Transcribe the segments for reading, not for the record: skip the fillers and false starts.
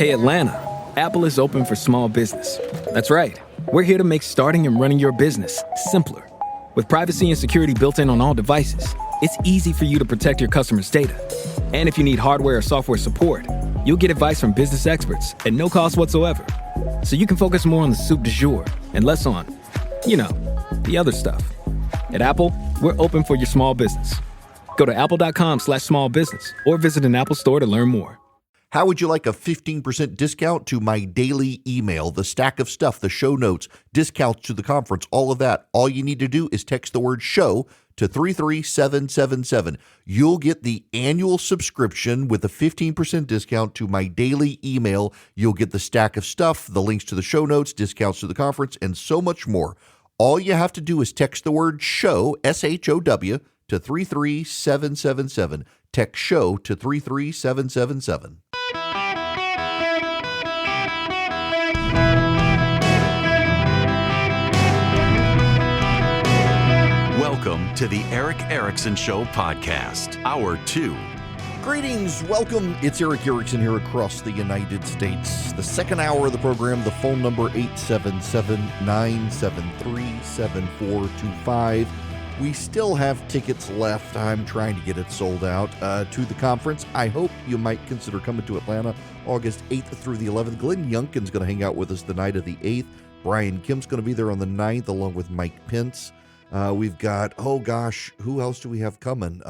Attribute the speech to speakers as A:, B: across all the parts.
A: Hey Atlanta, Apple is open for small business. That's right. We're here to make starting and running your business simpler. With privacy and security built in on all devices, it's easy for you to protect your customers' data. And if you need hardware or software support, you'll get advice from business experts at no cost whatsoever. So you can focus more on the soup du jour and less on, the other stuff. At Apple, we're open for your small business. Go to apple.com/small business or visit an Apple store to learn more.
B: How would you like a 15% discount to my daily email, the stack of stuff, the show notes, discounts to the conference, all of that? All you need to do is text the word show to 33777. You'll get the annual subscription with a 15% discount to my daily email. You'll get the stack of stuff, the links to the show notes, discounts to the conference, and so much more. All you have to do is text the word show, SHOW, to 33777. Text show to 33777.
C: Welcome to the Eric Erickson Show podcast, Hour 2.
B: Greetings, welcome. It's Eric Erickson here across the United States. The second hour of the program, the phone number 877-973-7425. We still have tickets left. I'm trying to get it sold out to the conference. I hope you might consider coming to Atlanta August 8th through the 11th. Glenn Youngkin's going to hang out with us the night of the 8th. Brian Kim's going to be there on the 9th along with Mike Pence. We've got, who else do we have coming?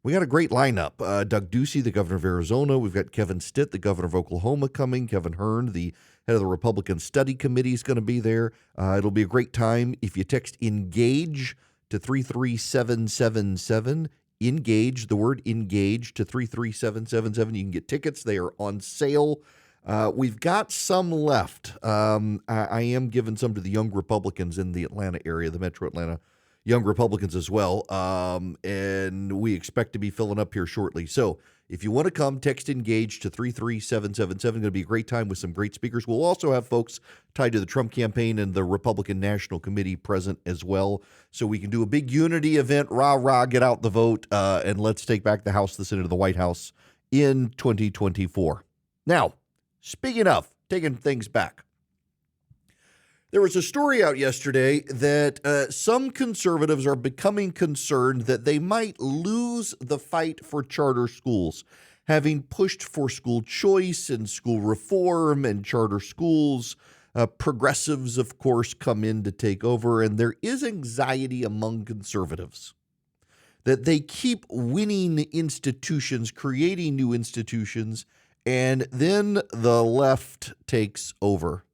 B: We got a great lineup. Doug Ducey, the governor of Arizona. We've got Kevin Stitt, the governor of Oklahoma, coming. Kevin Hern, the head of the Republican Study Committee, is going to be there. It'll be a great time. If you text ENGAGE to 33777, ENGAGE, the word ENGAGE, to 33777, you can get tickets. They are on sale. We've got some left. I am giving some to the young Republicans in the Atlanta area, the metro Atlanta young Republicans as well. And we expect to be filling up here shortly. So if you want to come, text ENGAGE to 33777. Going to be a great time with some great speakers. We'll also have folks tied to the Trump campaign and the Republican National Committee present as well. So we can do a big unity event, rah, get out the vote, and let's take back the House, the Senate, and the White House in 2024. Now, speaking of taking things back, there was a story out yesterday that some conservatives are becoming concerned that they might lose the fight for charter schools, having pushed for school choice and school reform and charter schools. Progressives, of course, come in to take over, and there is anxiety among conservatives that they keep winning institutions, creating new institutions, and then the left takes over,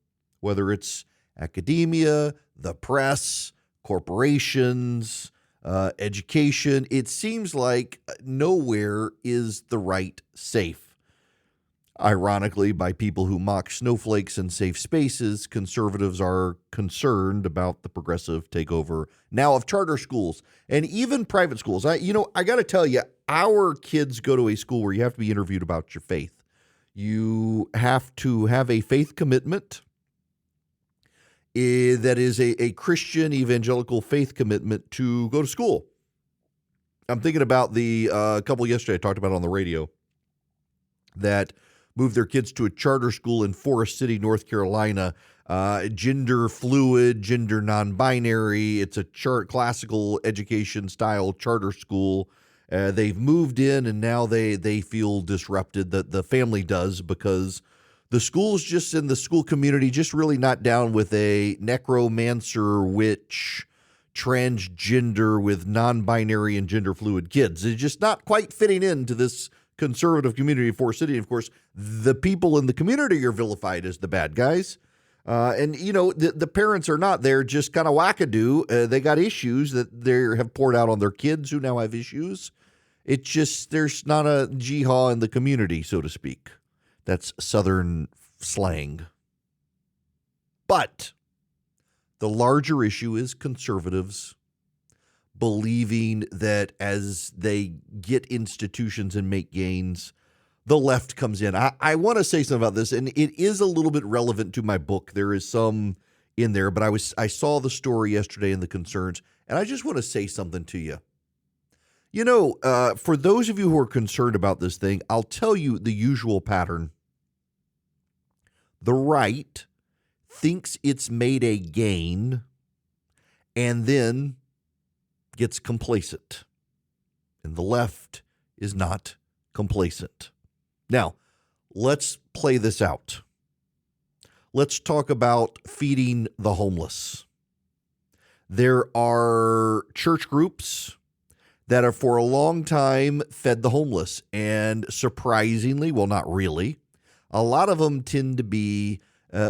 B: whether it's academia, the press, corporations, education. It seems like nowhere is the right safe. Ironically, by people who mock snowflakes and safe spaces, conservatives are concerned about the progressive takeover now of charter schools and even private schools. I got to tell you, our kids go to a school where you have to be interviewed about your faith. You have to have a faith commitment that is a Christian evangelical faith commitment to go to school. I'm thinking about the couple yesterday I talked about on the radio that moved their kids to a charter school in Forest City, North Carolina, gender fluid, gender non-binary. It's a classical education style charter school. They've moved in and now they feel disrupted, that the family does, because the school's just in the school community, just really not down with a necromancer, witch, transgender with non-binary and gender fluid kids. It's just not quite fitting into this conservative community of Forest City. Of course, the people in the community are vilified as the bad guys. The parents are not. They're just kind of wackadoo. They got issues that they have poured out on their kids who now have issues. It's just there's not a jihad in the community, so to speak. That's Southern slang. But the larger issue is conservatives believing that as they get institutions and make gains, the left comes in. I want to say something about this, and it is a little bit relevant to my book. There is some in there, but I saw the story yesterday and the concerns, and I just want to say something to you. For those of you who are concerned about this thing, I'll tell you the usual pattern. The right thinks it's made a gain and then gets complacent. And the left is not complacent. Now, let's play this out. Let's talk about feeding the homeless. There are church groups that have for a long time fed the homeless. And surprisingly, well, not really, a lot of them tend to be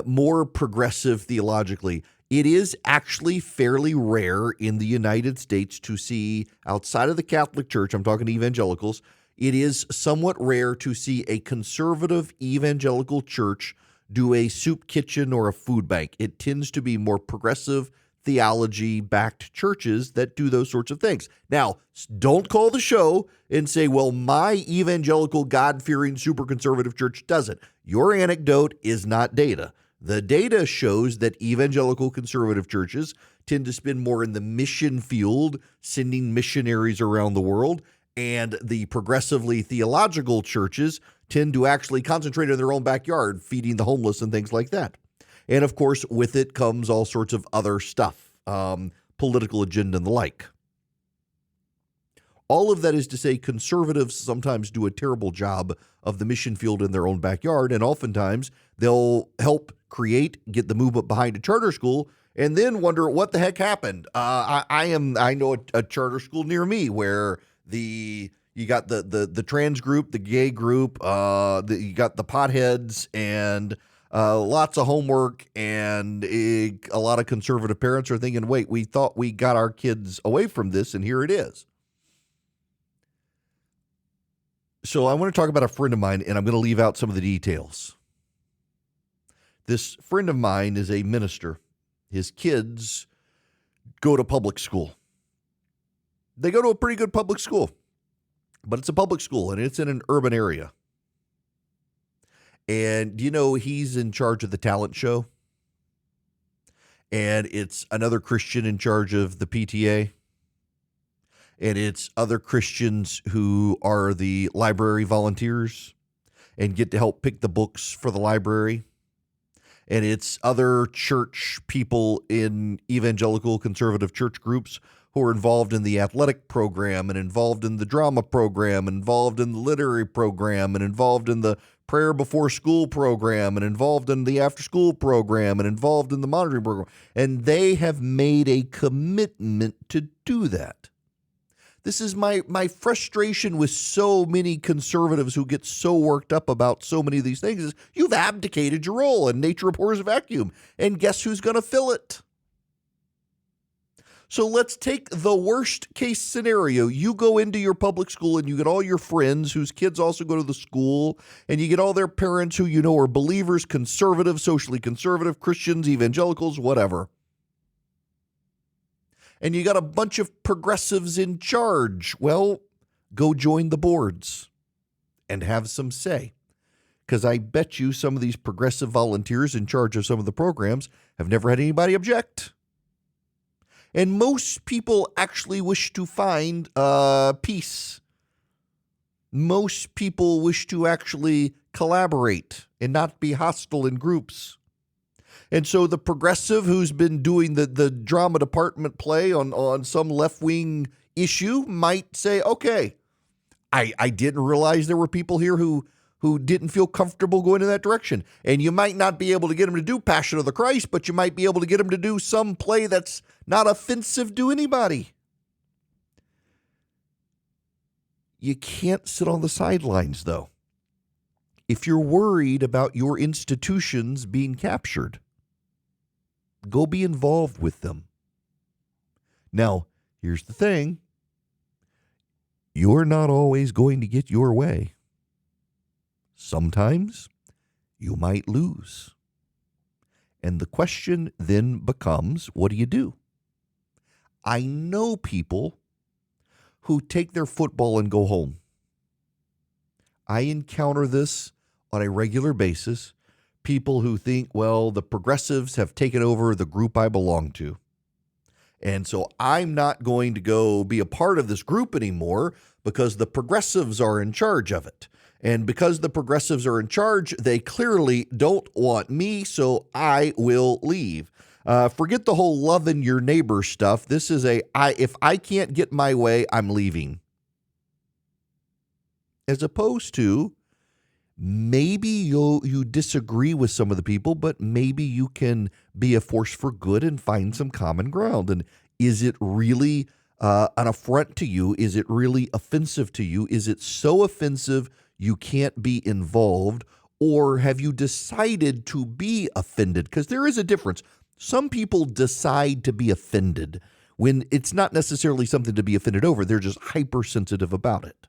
B: more progressive theologically. It is actually fairly rare in the United States to see, outside of the Catholic Church, I'm talking evangelicals, it is somewhat rare to see a conservative evangelical church do a soup kitchen or a food bank. It tends to be more progressive theology-backed churches that do those sorts of things. Now, don't call the show and say, well, my evangelical, God-fearing, super conservative church doesn't. Your anecdote is not data. The data shows that evangelical conservative churches tend to spend more in the mission field, sending missionaries around the world, and the progressively theological churches tend to actually concentrate in their own backyard, feeding the homeless and things like that. And of course, with it comes all sorts of other stuff, political agenda and the like. All of that is to say conservatives sometimes do a terrible job of the mission field in their own backyard, and oftentimes they'll help get the movement behind a charter school and then wonder what the heck happened. I know a charter school near me where you got the trans group, the gay group, you got the potheads, and lots of homework, and a lot of conservative parents are thinking, wait, we thought we got our kids away from this, and here it is. So I want to talk about a friend of mine, and I'm going to leave out some of the details. This friend of mine is a minister. His kids go to public school. They go to a pretty good public school, but it's a public school, and it's in an urban area. And, he's in charge of the talent show. And it's another Christian in charge of the PTA. And it's other Christians who are the library volunteers and get to help pick the books for the library. And it's other church people in evangelical conservative church groups who are involved in the athletic program and involved in the drama program, and involved in the literary program, and involved in the prayer before school program, and involved in the after school program, and involved in the monitoring program. And they have made a commitment to do that. This is my frustration with so many conservatives who get so worked up about so many of these things is you've abdicated your role, and nature abhors a vacuum. And guess who's going to fill it? So let's take the worst case scenario. You go into your public school and you get all your friends whose kids also go to the school, and you get all their parents who are believers, conservative, socially conservative, Christians, evangelicals, whatever. And you got a bunch of progressives in charge. Well, go join the boards and have some say. Because I bet you some of these progressive volunteers in charge of some of the programs have never had anybody object. And most people actually wish to find peace. Most people wish to actually collaborate and not be hostile in groups. And so the progressive who's been doing the drama department play on some left-wing issue might say, okay, I didn't realize there were people here who didn't feel comfortable going in that direction. And you might not be able to get them to do Passion of the Christ, but you might be able to get them to do some play that's not offensive to anybody. You can't sit on the sidelines, though. If you're worried about your institutions being captured, go be involved with them. Now, here's the thing. You're not always going to get your way. Sometimes you might lose. And the question then becomes, what do you do? I know people who take their football and go home. I encounter this on a regular basis. People who think, well, the progressives have taken over the group I belong to. And so I'm not going to go be a part of this group anymore because the progressives are in charge of it. And because the progressives are in charge, they clearly don't want me, so I will leave. Forget the whole loving your neighbor stuff. This is if I can't get my way, I'm leaving. As opposed to maybe you disagree with some of the people, but maybe you can be a force for good and find some common ground. And is it really an affront to you? Is it really offensive to you? Is it so offensive you can't be involved? Or have you decided to be offended? Because there is a difference. Some people decide to be offended when it's not necessarily something to be offended over. They're just hypersensitive about it.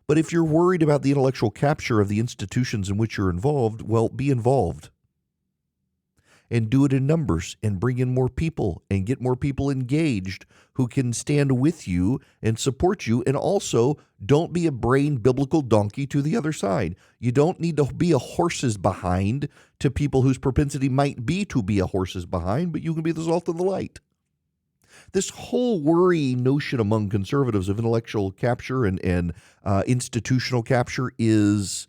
B: But if you're worried about the intellectual capture of the institutions in which you're involved, well, be involved. And do it in numbers and bring in more people and get more people engaged who can stand with you and support you. And also, don't be a brain biblical donkey to the other side. You don't need to be a horse's behind to people whose propensity might be to be a horse's behind, but you can be the salt of the light. This whole worrying notion among conservatives of intellectual capture and institutional capture is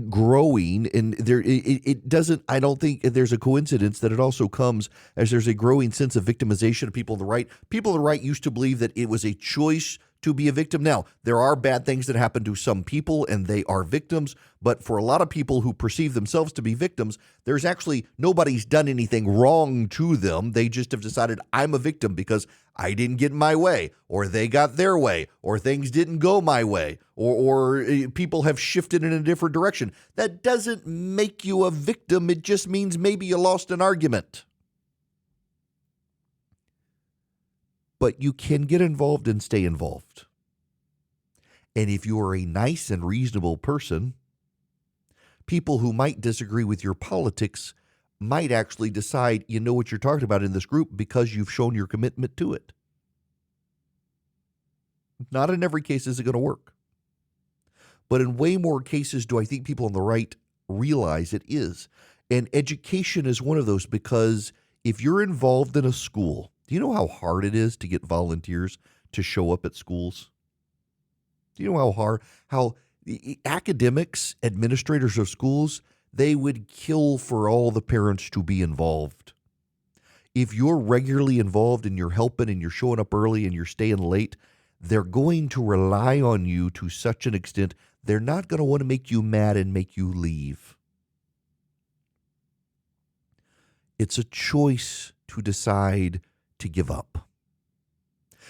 B: growing, and it doesn't. I don't think there's a coincidence that it also comes as there's a growing sense of victimization of people on the right. People on the right used to believe that it was a choice to be a victim. Now, there are bad things that happen to some people, and they are victims. But for a lot of people who perceive themselves to be victims, there's actually nobody's done anything wrong to them. They just have decided, I'm a victim because I didn't get my way, or they got their way, or things didn't go my way, or people have shifted in a different direction. That doesn't make you a victim. It just means maybe you lost an argument. But you can get involved and stay involved. And if you are a nice and reasonable person, people who might disagree with your politics might actually decide you know what you're talking about in this group because you've shown your commitment to it. Not in every case is it going to work. But in way more cases do I think people on the right realize it is. And education is one of those, because if you're involved in a school, do you know how hard it is to get volunteers to show up at schools? Do you know how academics, administrators of schools, they would kill for all the parents to be involved? If you're regularly involved and you're helping and you're showing up early and you're staying late, they're going to rely on you to such an extent, they're not going to want to make you mad and make you leave. It's a choice to decide to give up.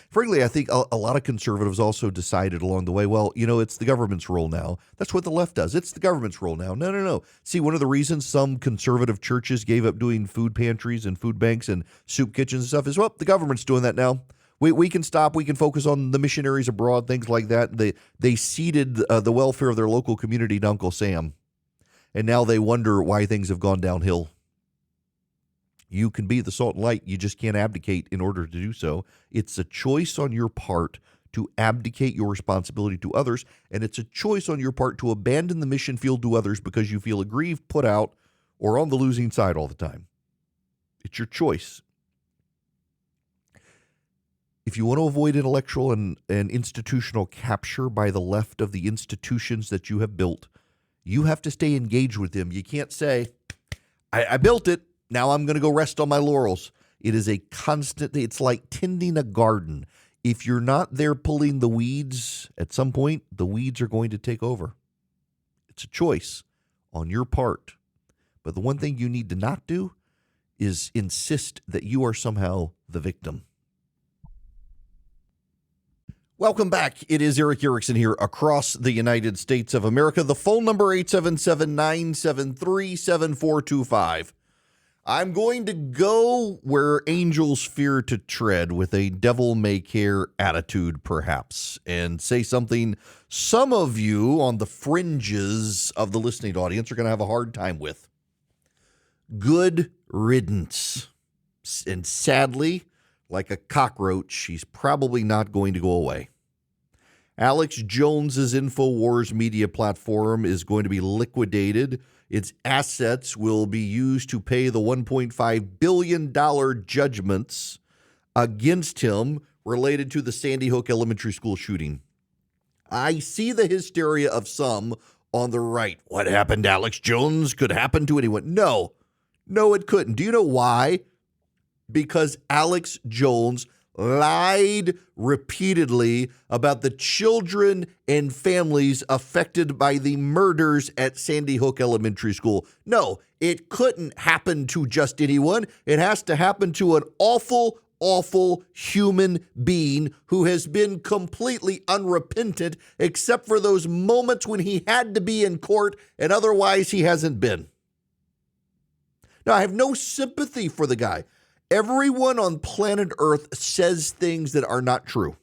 B: Frankly, I think a lot of conservatives also decided along the way, well, it's the government's role now. That's what the left does. It's the government's role now. No. See, one of the reasons some conservative churches gave up doing food pantries and food banks and soup kitchens and stuff is, well, the government's doing that now. We can stop. We can focus on the missionaries abroad, things like that. They ceded the welfare of their local community to Uncle Sam. And now they wonder why things have gone downhill. You can be the salt and light. You just can't abdicate in order to do so. It's a choice on your part to abdicate your responsibility to others, and it's a choice on your part to abandon the mission field to others because you feel aggrieved, put out, or on the losing side all the time. It's your choice. If you want to avoid intellectual and institutional capture by the left of the institutions that you have built, you have to stay engaged with them. You can't say, I built it. Now I'm going to go rest on my laurels. It is a constant, it's like tending a garden. If you're not there pulling the weeds, at some point, the weeds are going to take over. It's a choice on your part. But the one thing you need to not do is insist that you are somehow the victim. Welcome back. It is Eric Erickson here across the United States of America. The phone number 877-973-7425. I'm going to go where angels fear to tread with a devil may care attitude, perhaps, and say something some of you on the fringes of the listening audience are going to have a hard time with. Good riddance. And sadly, like a cockroach, she's probably not going to go away. Alex Jones's InfoWars media platform is going to be liquidated. Its assets will be used to pay the $1.5 billion judgments against him related to the Sandy Hook Elementary School shooting. I see the hysteria of some on the right. What happened to Alex Jones could happen to anyone. No, it couldn't. Do you know why? Because Alex Jones lied repeatedly about the children and families affected by the murders at Sandy Hook Elementary School. No, it couldn't happen to just anyone. It has to happen to an awful human being who has been completely unrepentant, except for those moments when he had to be in court, and otherwise he hasn't been. Now, I have no sympathy for the guy. Everyone on planet Earth says things that are not true.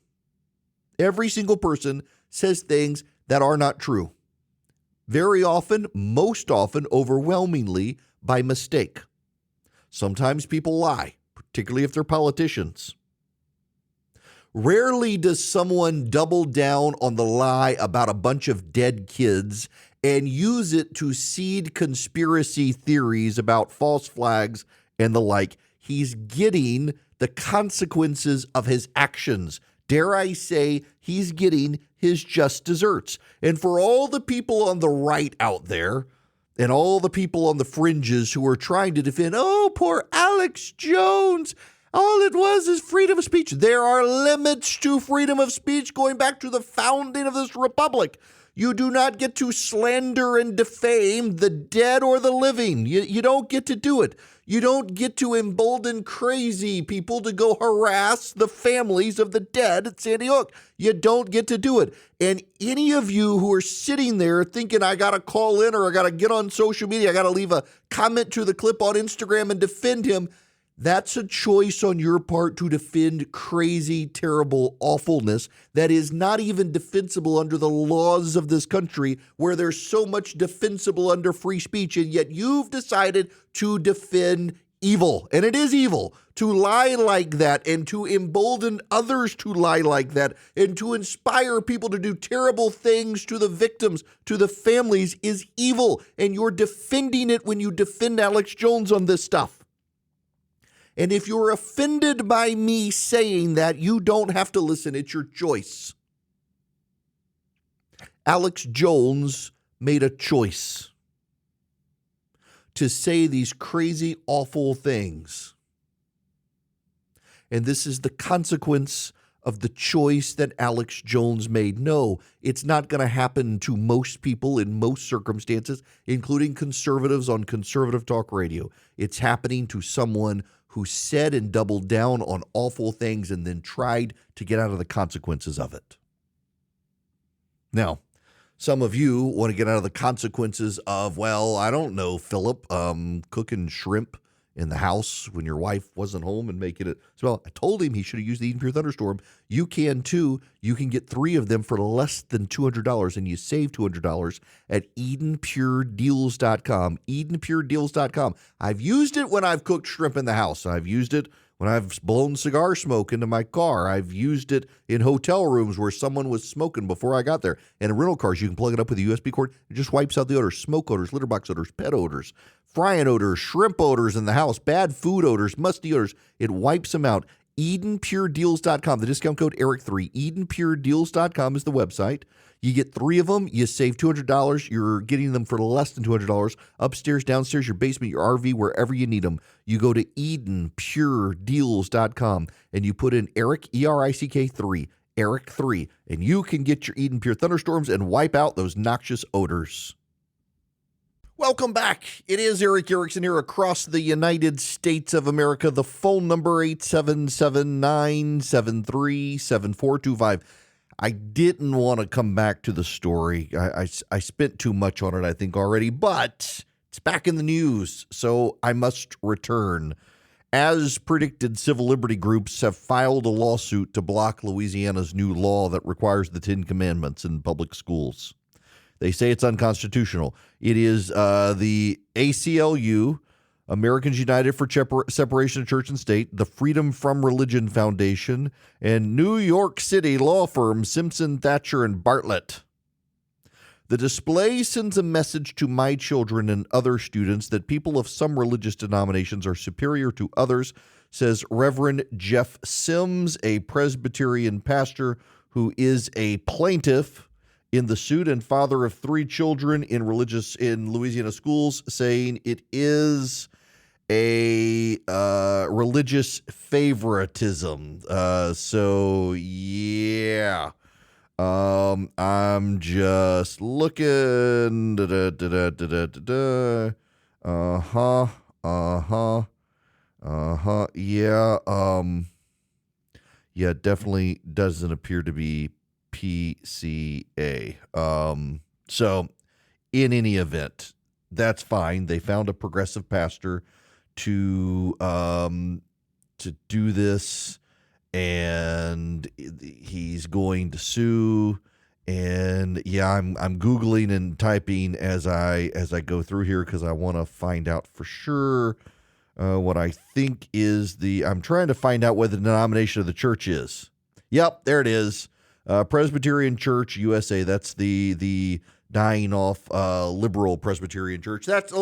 B: Every single person says things that are not true. Very often, most often, overwhelmingly, by mistake. Sometimes people lie, particularly if they're politicians. Rarely does someone double down on the lie about a bunch of dead kids and use it to seed conspiracy theories about false flags and the like. He's getting the consequences of his actions. Dare I say, he's getting his just desserts. And for all the people on the right out there and all the people on the fringes who are trying to defend, oh, poor Alex Jones, all it was is freedom of speech. There are limits to freedom of speech going back to the founding of this republic. You do not get to slander and defame the dead or the living. You don't get to do it. You don't get to embolden crazy people to go harass the families of the dead at Sandy Hook. You don't get to do it. And any of you who are sitting there thinking, I got to call in or I got to get on social media, I got to leave a comment to the clip on Instagram and defend him, that's a choice on your part to defend crazy, terrible awfulness that is not even defensible under the laws of this country, where there's so much defensible under free speech, and yet you've decided to defend evil. And it is evil to lie like that and to embolden others to lie like that and to inspire people to do terrible things to the victims, to the families, is evil. And you're defending it when you defend Alex Jones on this stuff. And if you're offended by me saying that, you don't have to listen. It's your choice. Alex Jones made a choice to say these crazy, awful things. And this is the consequence of the choice that Alex Jones made. No, it's not going to happen to most people in most circumstances, including conservatives on conservative talk radio. It's happening to someone who said and doubled down on awful things and then tried to get out of the consequences of it. Now, some of you want to get out of the consequences of, well, I don't know, Philip, cooking shrimp in the house when your wife wasn't home and making it. So, well, I told him he should have used the Eden Pure Thunderstorm. You can too. You can get 3 of them for less than $200, and you save $200 at EdenPureDeals.com. EdenPureDeals.com. I've used it when I've cooked shrimp in the house. I've used it when I've blown cigar smoke into my car. I've used it in hotel rooms where someone was smoking before I got there. And in rental cars, you can plug it up with a USB cord. It just wipes out the odors, smoke odors, litter box odors, pet odors, frying odors, shrimp odors in the house, bad food odors, musty odors. It wipes them out. EdenPureDeals.com. The discount code ERIC3. EdenPureDeals.com is the website. You get 3 of them. You save $200. You're getting them for less than $200. Upstairs, downstairs, your basement, your RV, wherever you need them. You go to EdenPureDeals.com and you put in ERIC, ERICK 3, ERIC 3, and you can get your Eden Pure Thunderstorms and wipe out those noxious odors. Welcome back. It is Eric Erickson here across the United States of America. The phone number 877-973-7425. I didn't want to come back to the story. I spent too much on it, I think, already, but it's back in the news, so I must return. As predicted, civil liberty groups have filed a lawsuit to block Louisiana's new law that requires the 10 Commandments in public schools. They say it's unconstitutional. It is the ACLU, Americans United for Separation of Church and State, the Freedom from Religion Foundation, and New York City law firm Simpson, Thacher, and Bartlett. The display sends a message to my children and other students that people of some religious denominations are superior to others, says Reverend Jeff Sims, a Presbyterian pastor who is a plaintiff in the suit and father of 3 children in Louisiana schools, saying it is a religious favoritism. So yeah, I'm just looking. Yeah, definitely doesn't appear to be PCA. So in any event, that's fine. They found a progressive pastor to do this, and he's going to sue. And yeah, I'm Googling and typing as I go through here because I want to find out for sure what I think is I'm trying to find out what the denomination of the church is. Yep, there it is. Presbyterian Church USA. That's the dying off liberal Presbyterian church. That's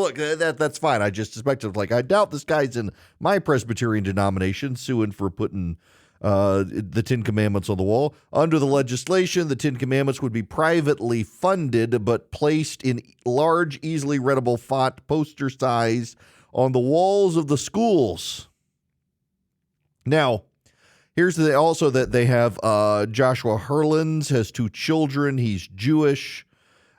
B: fine. I just suspected, I doubt this guy's in my Presbyterian denomination suing for putting the 10 Commandments on the wall. Under the legislation, the 10 Commandments would be privately funded but placed in large, easily readable font, poster size, on the walls of the schools. Now, here's also that they have Joshua Hurlins has 2 children. He's Jewish.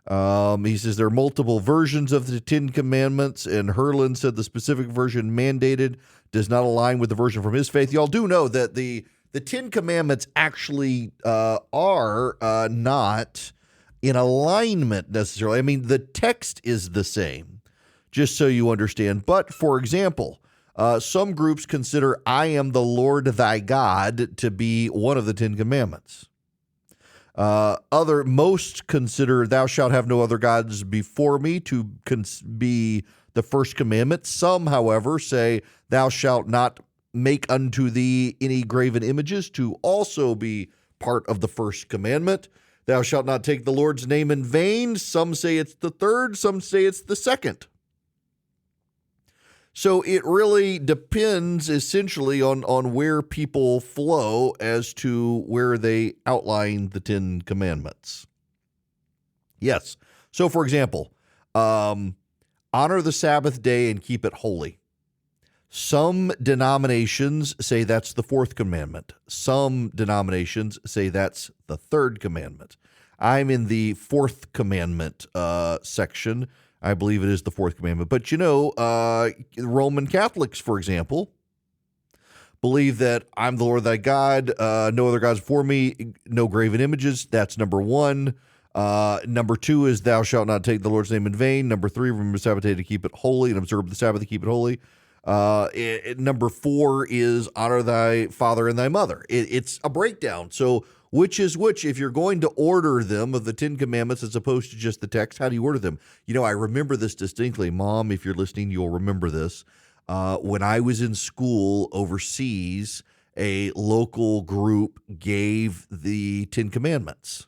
B: He says there are multiple versions of the 10 Commandments, and Hurlin said the specific version mandated does not align with the version from his faith. Y'all do know that the 10 Commandments actually are not in alignment necessarily. I mean, the text is the same, just so you understand. But, for example, some groups consider I am the Lord thy God to be one of the 10 Commandments. Most consider thou shalt have no other gods before me to be the first commandment. Some, however, say thou shalt not make unto thee any graven images to also be part of the first commandment. Thou shalt not take the Lord's name in vain. Some say it's the third, some say it's the second. So it really depends essentially on where people flow as to where they outline the 10 Commandments. Yes. So, for example, honor the Sabbath day and keep it holy. Some denominations say that's the 4th commandment. Some denominations say that's the 3rd commandment. I'm in the 4th commandment section. I believe it is the 4th commandment. But, Roman Catholics, for example, believe that I'm the Lord thy God, no other gods before me, no graven images. That's number 1. Number 2 is thou shalt not take the Lord's name in vain. Number 3, remember the Sabbath day to keep it holy and observe the Sabbath to keep it holy. Number 4 is honor thy father and thy mother. It's a breakdown. So which is which? If you're going to order them of the 10 Commandments as opposed to just the text, how do you order them? I remember this distinctly. Mom, if you're listening, you'll remember this. When I was in school overseas, a local group gave the 10 Commandments,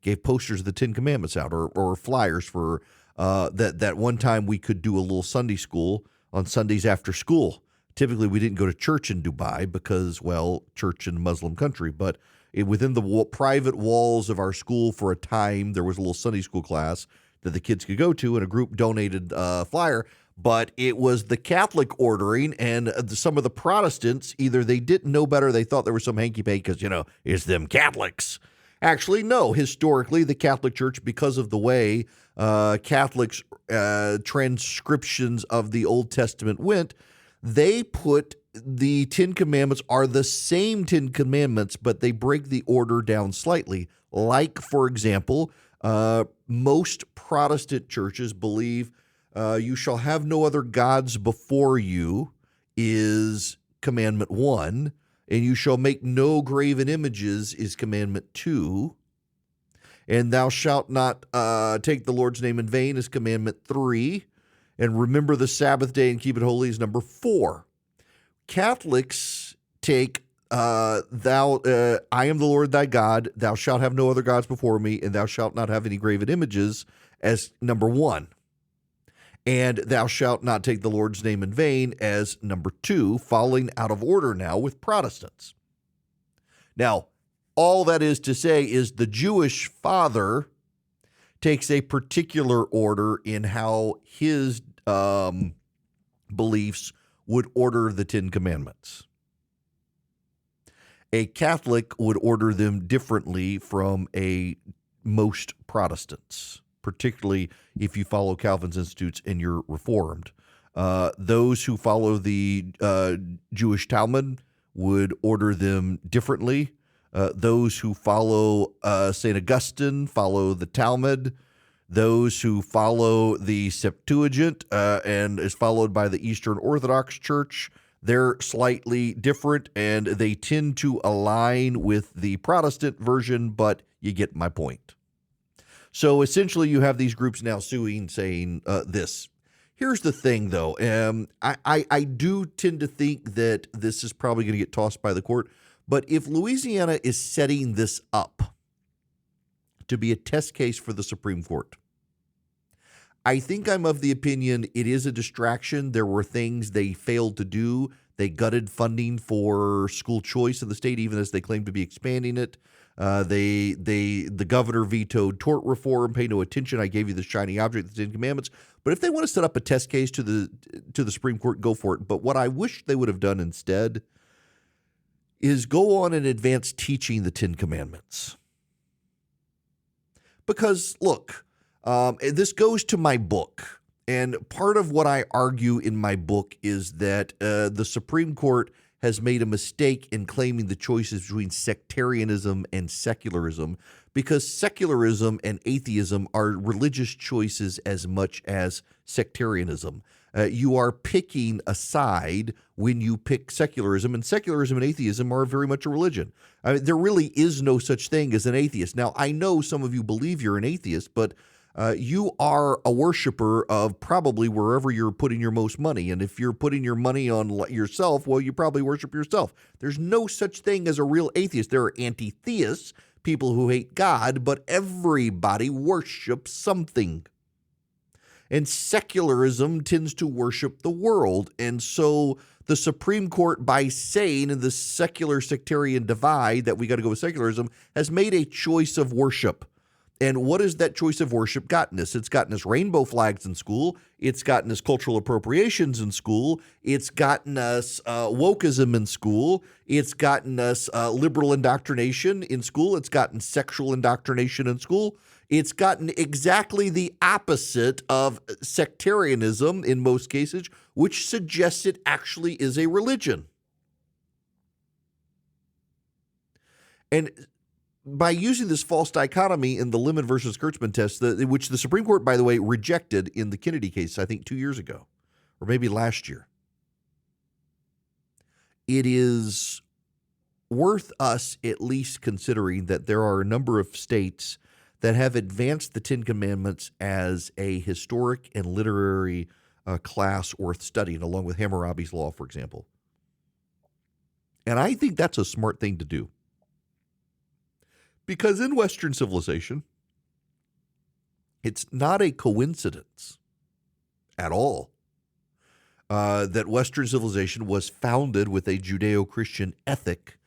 B: gave posters of the 10 Commandments out or flyers for that one time we could do a little Sunday school on Sundays after school. Typically, we didn't go to church in Dubai because, church in a Muslim country, but within the private walls of our school for a time, there was a little Sunday school class that the kids could go to, and a group donated a flyer. But it was the Catholic ordering, and some of the Protestants, either they didn't know better, they thought there was some hanky-panky because, it's them Catholics. Actually, no. Historically, the Catholic Church, because of the way Catholics' transcriptions of the Old Testament went, they put the 10 Commandments are the same 10 Commandments, but they break the order down slightly. Like, for example, most Protestant churches believe you shall have no other gods before you is Commandment 1, and you shall make no graven images is Commandment 2, and thou shalt not take the Lord's name in vain is Commandment 3, And remember the Sabbath day and keep it holy is number 4. Catholics take I am the Lord thy God, thou shalt have no other gods before me, and thou shalt not have any graven images as number 1. And thou shalt not take the Lord's name in vain as number 2, falling out of order now with Protestants. Now, all that is to say is the Jewish father takes a particular order in how his beliefs would order the 10 Commandments. A Catholic would order them differently from most Protestants, particularly if you follow Calvin's Institutes and you're Reformed. Those who follow the Jewish Talmud would order them differently. Those who follow St. Augustine follow the Talmud. Those who follow the Septuagint and is followed by the Eastern Orthodox Church, they're slightly different, and they tend to align with the Protestant version, but you get my point. So essentially you have these groups now suing, saying this. Here's the thing, though. I do tend to think that this is probably going to get tossed by the court, but if Louisiana is setting this up to be a test case for the Supreme Court, I think I'm of the opinion it is a distraction. There were things they failed to do. They gutted funding for school choice in the state, even as they claimed to be expanding it. The governor vetoed tort reform. Pay no attention. I gave you the shiny object, the 10 Commandments. But if they want to set up a test case to the Supreme Court, go for it. But what I wish they would have done instead is go on and advance teaching the 10 Commandments. Because look, this goes to my book, and part of what I argue in my book is that the Supreme Court has made a mistake in claiming the choices between sectarianism and secularism, because secularism and atheism are religious choices as much as sectarianism. You are picking a side when you pick secularism, and secularism and atheism are very much a religion. I mean, there really is no such thing as an atheist. Now, I know some of you believe you're an atheist, but you are a worshiper of probably wherever you're putting your most money. And if you're putting your money on yourself, well, you probably worship yourself. There's no such thing as a real atheist. There are anti-theists, people who hate God, but everybody worships something. And secularism tends to worship the world. And so the Supreme Court, by saying in the secular sectarian divide that we got to go with secularism, has made a choice of worship. And what has that choice of worship gotten us? It's gotten us rainbow flags in school. It's gotten us cultural appropriations in school. It's gotten us wokeism in school. It's gotten us liberal indoctrination in school. It's gotten sexual indoctrination in school. It's gotten exactly the opposite of sectarianism in most cases, which suggests it actually is a religion. And by using this false dichotomy in the Lemon versus Kurtzman test, which the Supreme Court, by the way, rejected in the Kennedy case, I think 2 years ago, or maybe last year, it is worth us at least considering that there are a number of states that have advanced the 10 Commandments as a historic and literary class worth studying, along with Hammurabi's Law, for example. And I think that's a smart thing to do. Because in Western civilization, it's not a coincidence at all that Western civilization was founded with a Judeo-Christian ethic,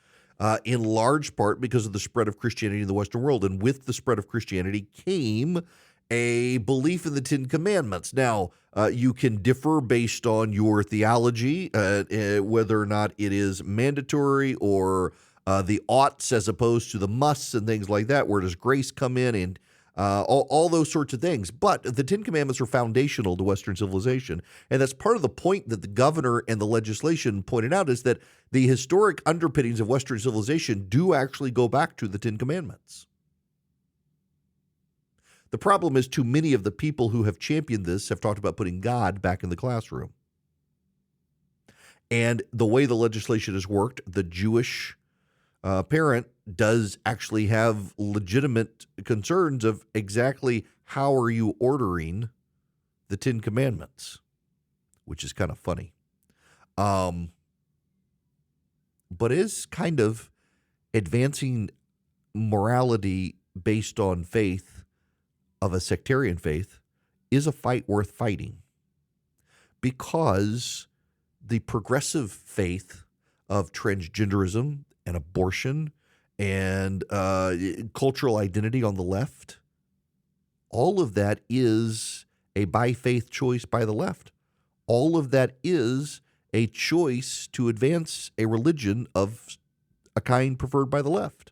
B: in large part because of the spread of Christianity in the Western world. And with the spread of Christianity came a belief in the 10 Commandments. Now, you can differ based on your theology, whether or not it is mandatory or the oughts as opposed to the musts and things like that. Where does grace come in, and all those sorts of things. But the 10 Commandments are foundational to Western civilization. And that's part of the point that the governor and the legislation pointed out, is that the historic underpinnings of Western civilization do actually go back to the 10 Commandments. The problem is too many of the people who have championed this have talked about putting God back in the classroom. And the way the legislation has worked, the Jewish parent does actually have legitimate concerns of exactly how are you ordering the Ten Commandments, which is kind of funny. But is kind of advancing morality based on faith of a sectarian faith is a fight worth fighting, because the progressive faith of transgenderism and abortion and cultural identity on the left, all of that is a by faith choice by the left. All of that is a choice to advance a religion of a kind preferred by the left.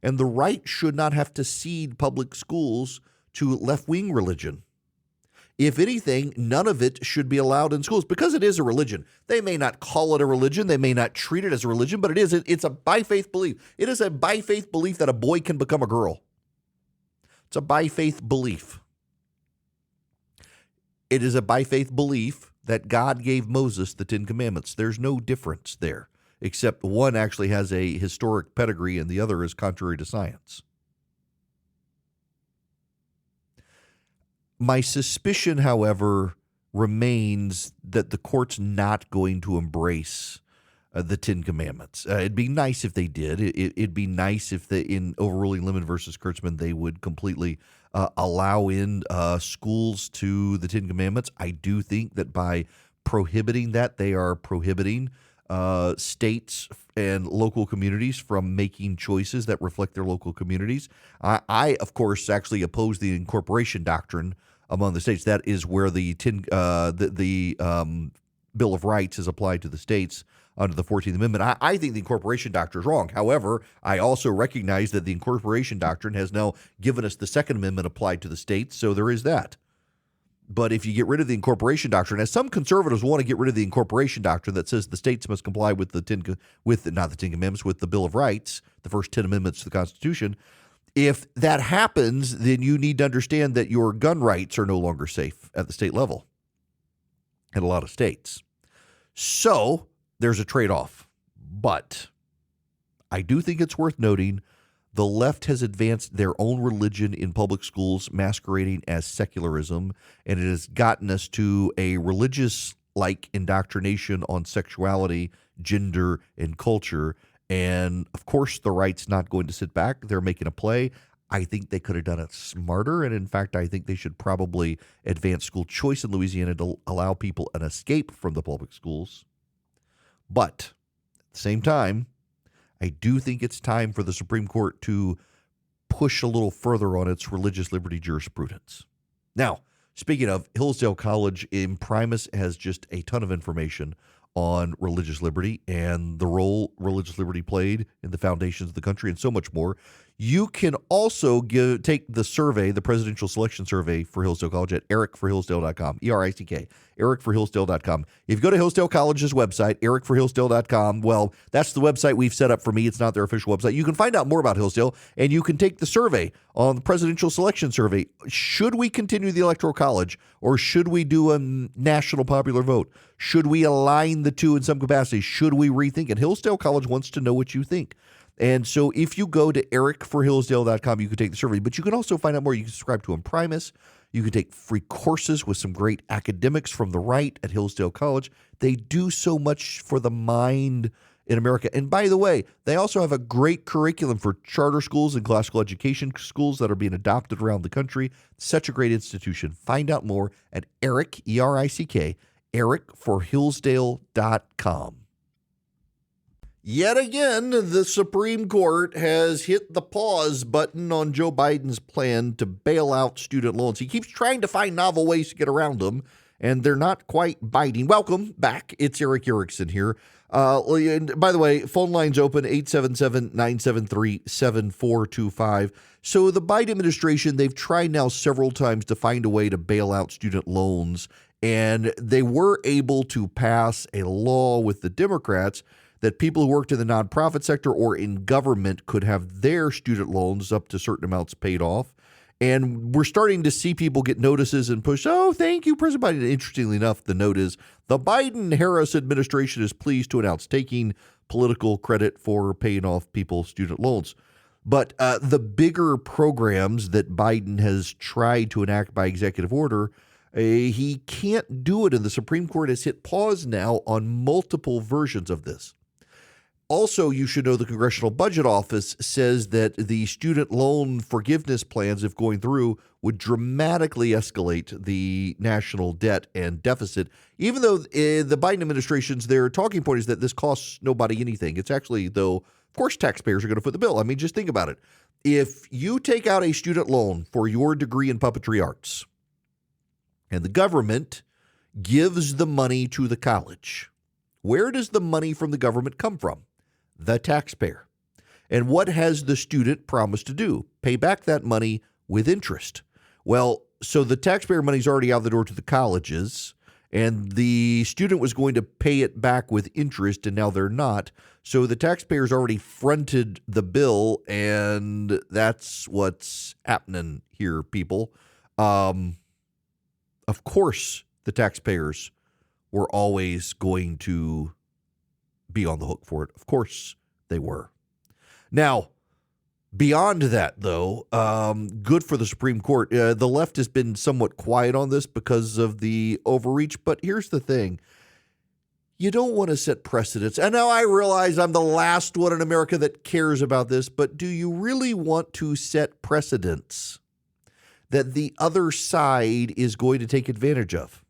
B: And the right should not have to cede public schools to left-wing religion. If anything, none of it should be allowed in schools because it is a religion. They may not call it a religion. They may not treat it as a religion, but it's a by-faith belief. It is a by-faith belief that a boy can become a girl. It's a by-faith belief. It is a by-faith belief that God gave Moses the Ten Commandments. There's no difference there, except one actually has a historic pedigree and the other is contrary to science. My suspicion, however, remains that the court's not going to embrace the Ten Commandments. It'd be nice if they did. It'd be nice if in overruling Lemon versus Kurtzman, they would completely allow in schools to the Ten Commandments. I do think that by prohibiting that, they are prohibiting states and local communities from making choices that reflect their local communities. I of course, actually oppose the incorporation doctrine among the states. That is where the Bill of Rights is applied to the states under the 14th Amendment. I think the incorporation doctrine is wrong. However, I also recognize that the incorporation doctrine has now given us the Second Amendment applied to the states, so there is that. But if you get rid of the incorporation doctrine, as some conservatives want to get rid of the incorporation doctrine that says the states must comply with not the Ten Commandments, with the Bill of Rights, the first 10 amendments to the Constitution, if that happens, then you need to understand that your gun rights are no longer safe at the state level in a lot of states. So there's a trade-off. But I do think it's worth noting the left has advanced their own religion in public schools masquerading as secularism, and it has gotten us to a religious-like indoctrination on sexuality, gender, and culture. And, of course, the right's not going to sit back. They're making a play. I think they could have done it smarter, and, in fact, I think they should probably advance school choice in Louisiana to allow people an escape from the public schools. But at the same time, I do think it's time for the Supreme Court to push a little further on its religious liberty jurisprudence. Now, speaking of, Hillsdale College Imprimis has just a ton of information on religious liberty and the role religious liberty played in the foundations of the country and so much more. You can also take the survey, the presidential selection survey for Hillsdale College at ericforhillsdale.com, E-R-I-C-K, ericforhillsdale.com. If you go to Hillsdale College's website, ericforhillsdale.com, well, that's the website we've set up for me. It's not their official website. You can find out more about Hillsdale, and you can take the survey on the presidential selection survey. Should we continue the Electoral College, or should we do a national popular vote? Should we align the two in some capacity? Should we rethink it? Hillsdale College wants to know what you think. And so if you go to ericforhillsdale.com, you can take the survey, but you can also find out more. You can subscribe to Imprimis. You can take free courses with some great academics from the right at Hillsdale College. They do so much for the mind in America. And by the way, they also have a great curriculum for charter schools and classical education schools that are being adopted around the country. Such a great institution. Find out more at Eric, E-R-I-C-K, ericforhillsdale.com. Yet again, the Supreme Court has hit the pause button on Joe Biden's plan to bail out student loans. He keeps trying to find novel ways to get around them, and they're not quite biting. Welcome back. It's Eric Erickson here. And by the way, phone lines open, 877-973-7425. So the Biden administration, they've tried now several times to find a way to bail out student loans, and they were able to pass a law with the Democrats that people who worked in the nonprofit sector or in government could have their student loans up to certain amounts paid off. And we're starting to see people get notices and push, oh, thank you, President Biden. Interestingly enough, the note is the Biden-Harris administration is pleased to announce taking political credit for paying off people's student loans. But the bigger programs that Biden has tried to enact by executive order He can't do it, and the Supreme Court has hit pause now on multiple versions of this. Also, you should know the Congressional Budget Office says that the student loan forgiveness plans, if going through, would dramatically escalate the national debt and deficit, even though the Biden administration's their talking point is that this costs nobody anything. It's actually, though, of course, taxpayers are going to foot the bill. I mean, just think about it. If you take out a student loan for your degree in puppetry arts and the government gives the money to the college, where does the money from the government come from? The taxpayer. And what has the student promised to do? Pay back that money with interest. Well, so the taxpayer money's already out the door to the colleges, and the student was going to pay it back with interest, and now they're not. So the taxpayers already fronted the bill, and that's what's happening here, people. Of course, the taxpayers were always going to be on the hook for it. Of course they were. Now, beyond that, though, good for the Supreme Court. The left has been somewhat quiet on this because of the overreach, but here's the thing. You don't want to set precedents. And now I realize I'm the last one in America that cares about this, but do you really want to set precedents that the other side is going to take advantage of?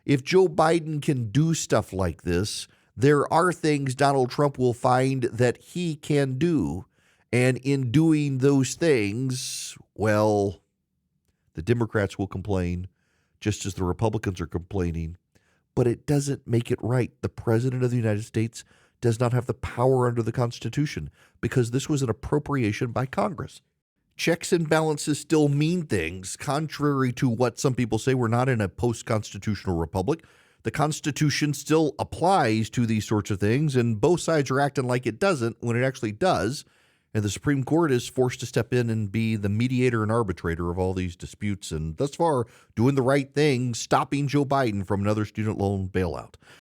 B: If Joe Biden can do stuff like this, there are things Donald Trump will find that he can do. And in doing those things, well, the Democrats will complain just as the Republicans are complaining. But it doesn't make it right. The President of the United States does not have the power under the Constitution because this was an appropriation by Congress. Checks and balances still mean things, contrary to what some people say. We're not in a post-constitutional republic. The Constitution still applies to these sorts of things, and both sides are acting like it doesn't when it actually does. And the Supreme Court is forced to step in and be the mediator and arbitrator of all these disputes, and thus far doing the right thing, stopping Joe Biden from another student loan bailout.